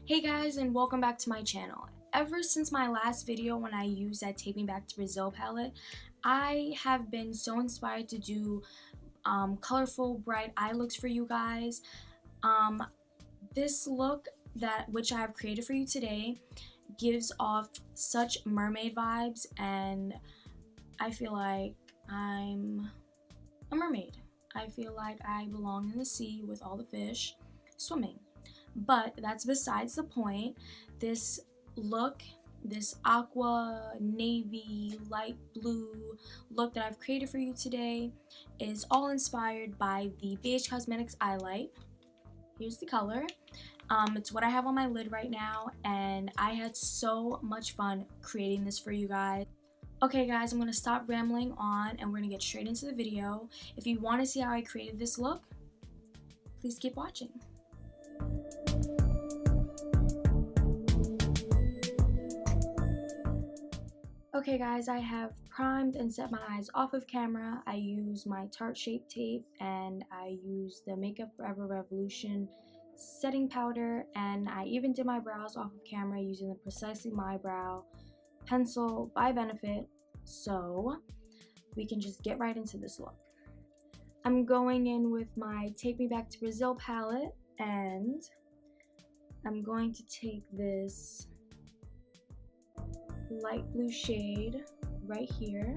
Hey guys, and welcome back to my channel. Ever since my last video when I used that Take Me Back to Brazil palette, I have been so inspired to do colorful, bright eye looks for you guys. This look which I have created for you today gives off such mermaid vibes, and I feel like I'm a mermaid. I feel like I belong in the sea with all the fish swimming. But that's besides the point. This look, this aqua, navy, light blue look that I've created for you today is all inspired by the BH Cosmetics Eyelight. Here's the color. It's what I have on my lid right now, and I had so much fun creating this for you guys. Okay guys, I'm going to stop rambling on and we're going to get straight into the video. If you want to see how I created this look, please keep watching. Okay guys, I have primed and set my eyes off of camera. I use my Tarte Shape Tape and I use the Makeup Forever Revolution setting powder, and I even did my brows off of camera using the Precisely MyBrow pencil by Benefit. So we can just get right into this look. I'm going in with my Take Me Back to Brazil palette, and I'm going to take this light blue shade right here.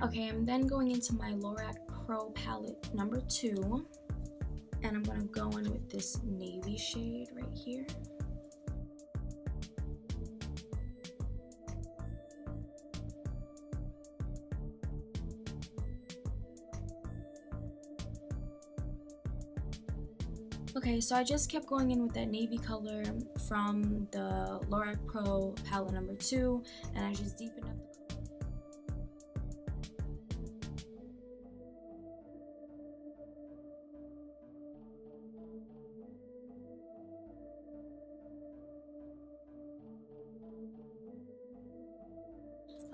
Okay, I'm then going into my Lorac Pro palette number 2. And I'm going to go in with this navy shade right here. Okay, so I just kept going in with that navy color from the Lorac Pro palette number 2, and I just deepened up the color.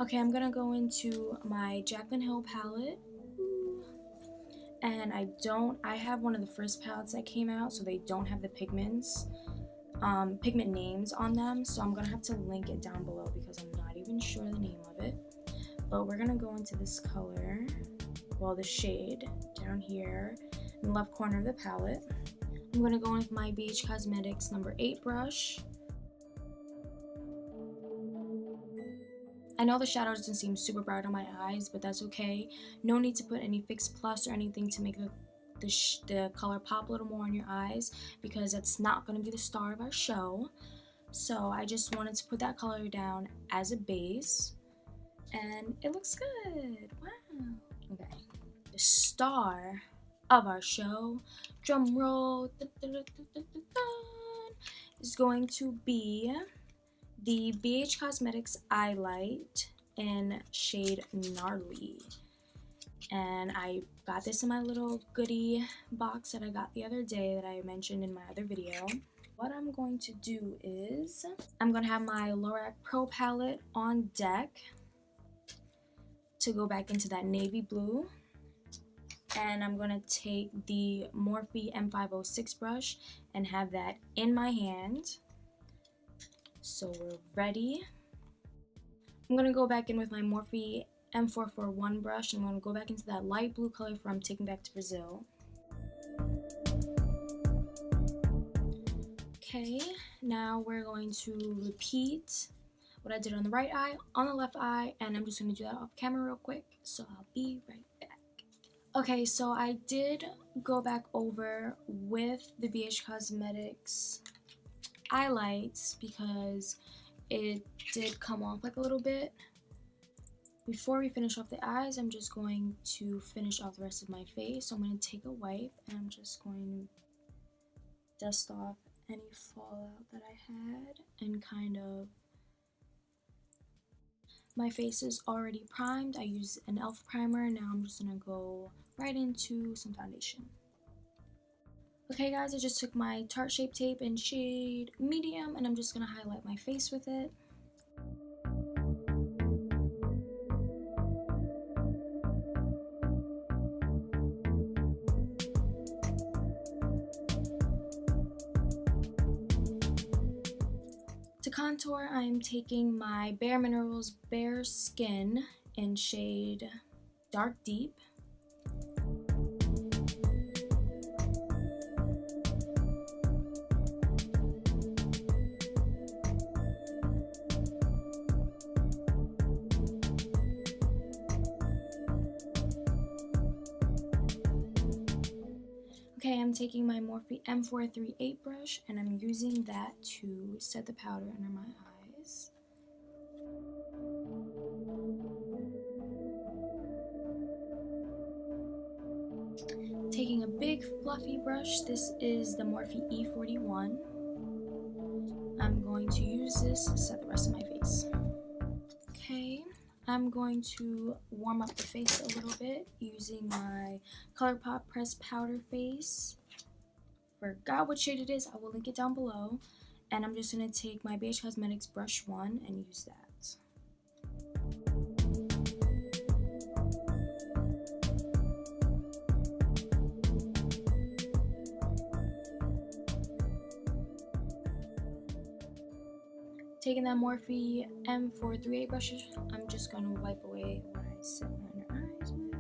Okay, I'm gonna go into my Jaclyn Hill palette, and I have one of the first palettes that came out, so they don't have the pigment names on them, so I'm gonna have to link it down below because I'm not even sure the name of it. But we're gonna go into this color, well, the shade down here in the left corner of the palette. I'm gonna go in with my BH Cosmetics number 8 brush. I know the shadow doesn't seem super bright on my eyes, but that's okay. No need to put any Fix Plus or anything to make the color pop a little more on your eyes, because that's not going to be the star of our show. So I just wanted to put that color down as a base, and it looks good. Wow. Okay. The star of our show, drum roll, is going to be the BH Cosmetics Eyelight in shade Gnarly. And I got this in my little goodie box that I got the other day that I mentioned in my other video. What I'm going to do is I'm going to have my Lorac Pro palette on deck to go back into that navy blue. And I'm going to take the Morphe M506 brush and have that in my hand. So we're ready. I'm going to go back in with my Morphe M441 brush. I'm going to go back into that light blue color from Taking Back to Brazil. Okay, now we're going to repeat what I did on the right eye, on the left eye, and I'm just going to do that off camera real quick, so I'll be right back. Okay, so I did go back over with the BH Cosmetics Eyelights because it did come off like a little bit. Before we finish off the eyes, I'm just going to finish off the rest of my face. So I'm going to take a wipe and I'm just going to dust off any fallout that I had, and kind of, my face is already primed. I used an e.l.f. primer. Now I'm just going to go right into some foundation. Okay guys, I just took my Tarte Shape Tape in shade medium and I'm just going to highlight my face with it. To contour, I am taking my BareMinerals BareSkin in shade Dark Deep. Okay, I'm taking my Morphe M438 brush and I'm using that to set the powder under my eyes. Taking a big fluffy brush, this is the Morphe E41. I'm going to use this to set the rest of my face. Okay, I'm going to warm up the face a little bit using my ColourPop Pressed Powder Face. Forgot what shade it is, I will link it down below. And I'm just going to take my BH Cosmetics brush 1 and use that. Taking that Morphe M438 brush, I'm just going to wipe away what I set my under eyes with.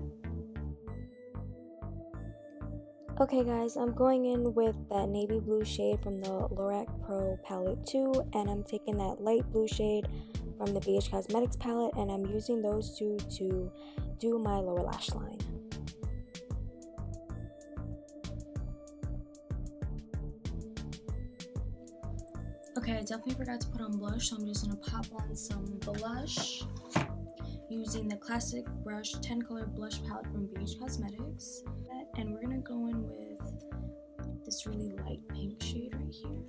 Okay guys, I'm going in with that navy blue shade from the Lorac Pro palette 2, and I'm taking that light blue shade from the BH Cosmetics palette, and I'm using those two to do my lower lash line. Okay, I definitely forgot to put on blush, so I'm just going to pop on some blush using the Classic Brush 10 Color Blush Palette from BH Cosmetics. And we're going to go in with this really light pink shade right here.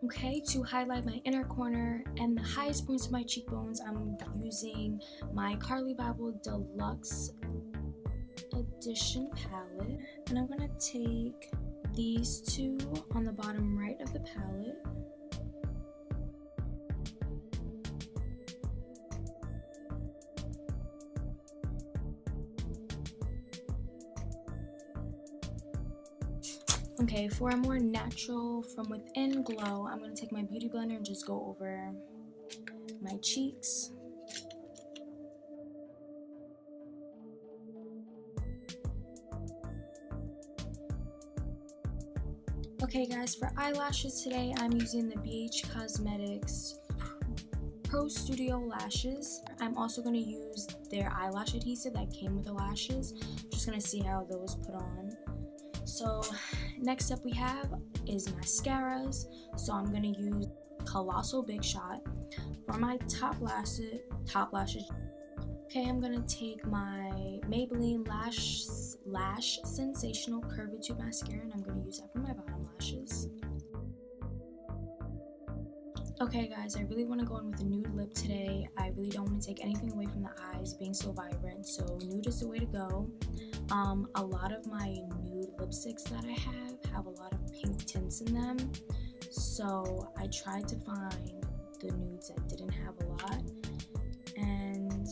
Okay, to highlight my inner corner and the highest points of my cheekbones, I'm using my Carli Bybel Deluxe Edition palette. And I'm going to take these two on the bottom right of the palette. Okay, for a more natural from within glow, I'm going to take my beauty blender and just go over my cheeks. Okay guys, for eyelashes today, I'm using the BH Cosmetics Pro Studio Lashes. I'm also going to use their eyelash adhesive that came with the lashes. I'm just going to see how those put on. So next up we have is mascaras. So I'm going to use Colossal Big Shot. For my top lashes. Okay, I'm going to take my Maybelline Lash Sensational Curvitude Mascara and I'm going to use that for my bottom lashes. Okay guys, I really want to go in with a nude lip today. I really don't want to take anything away from the eyes being so vibrant, so nude is the way to go. A lot of my nude lipsticks that I have a lot of pink tints in them, so I tried to find the nudes that didn't have a lot. And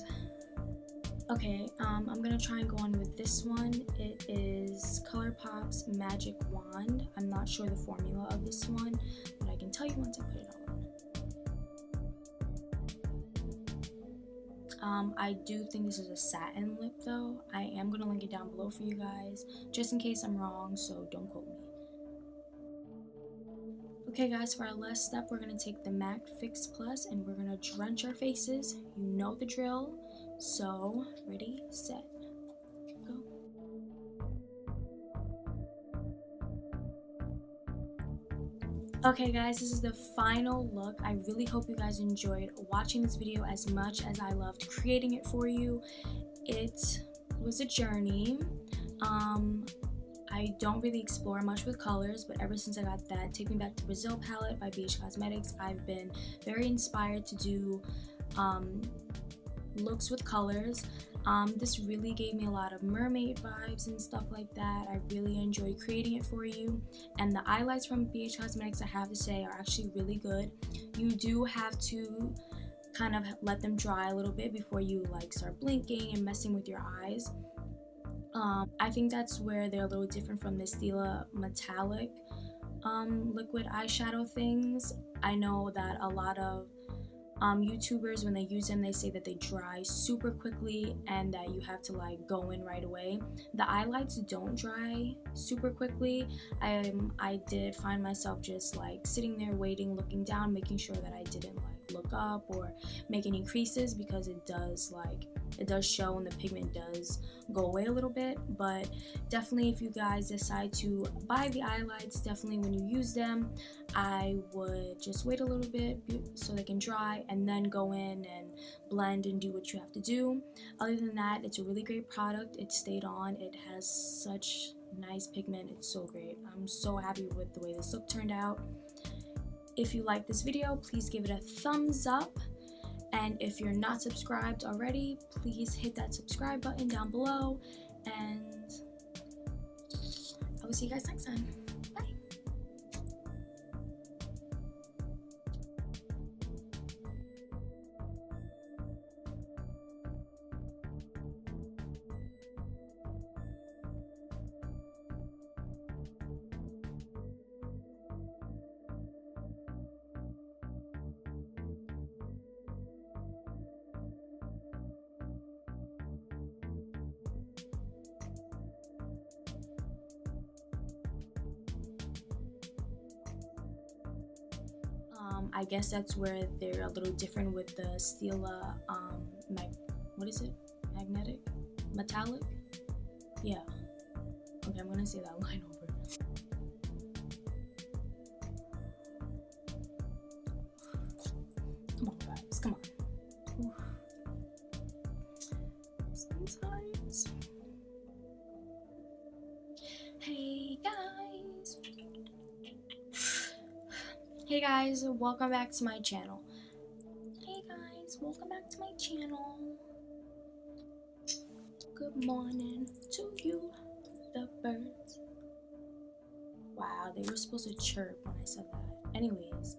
okay, I'm gonna try and go on with this one. It is ColourPop's Magic Wand. I'm not sure the formula of this one, but I can tell you once I put it on. I do think this is a satin lip though. I am gonna link it down below for you guys, just in case I'm wrong, so don't quote me. Okay guys, for our last step, we're gonna take the MAC Fix Plus and we're gonna drench our faces. You know the drill. So, ready, set, go. Okay guys, this is the final look. I really hope you guys enjoyed watching this video as much as I loved creating it for you. It was a journey. I don't really explore much with colors, but ever since I got that Take Me Back to Brazil palette by BH Cosmetics, I've been very inspired to do looks with colors. This really gave me a lot of mermaid vibes and stuff like that. I really enjoyed creating it for you. And the eyelights from BH Cosmetics, I have to say, are actually really good. You do have to kind of let them dry a little bit before you like start blinking and messing with your eyes. I think that's where they're a little different from the Stila metallic liquid eyeshadow things. I know that a lot of YouTubers, when they use them, they say that they dry super quickly and that you have to like go in right away. The highlights don't dry super quickly. I did find myself just like sitting there waiting, looking down, making sure that I didn't like look up or make any creases, because it does show and the pigment does go away a little bit. But definitely, if you guys decide to buy the highlights, definitely when you use them, I would just wait a little bit so they can dry and then go in and blend and do what you have to do. Other than that, it's a really great product. It stayed on. It has such nice pigment. It's so great. I'm so happy with the way this look turned out. If you like this video, please give it a thumbs up. And if you're not subscribed already, please hit that subscribe button down below. And I will see you guys next time. Bye. I guess that's where they're a little different with the Stila, what is it? Magnetic? Metallic? Yeah. Okay, I'm gonna say that line over. Come on, guys, come on. Oof. Sometimes. Hey, guys. Hey guys, welcome back to my channel. Hey guys, welcome back to my channel. Good morning to you, the birds. Wow, they were supposed to chirp when I said that. Anyways,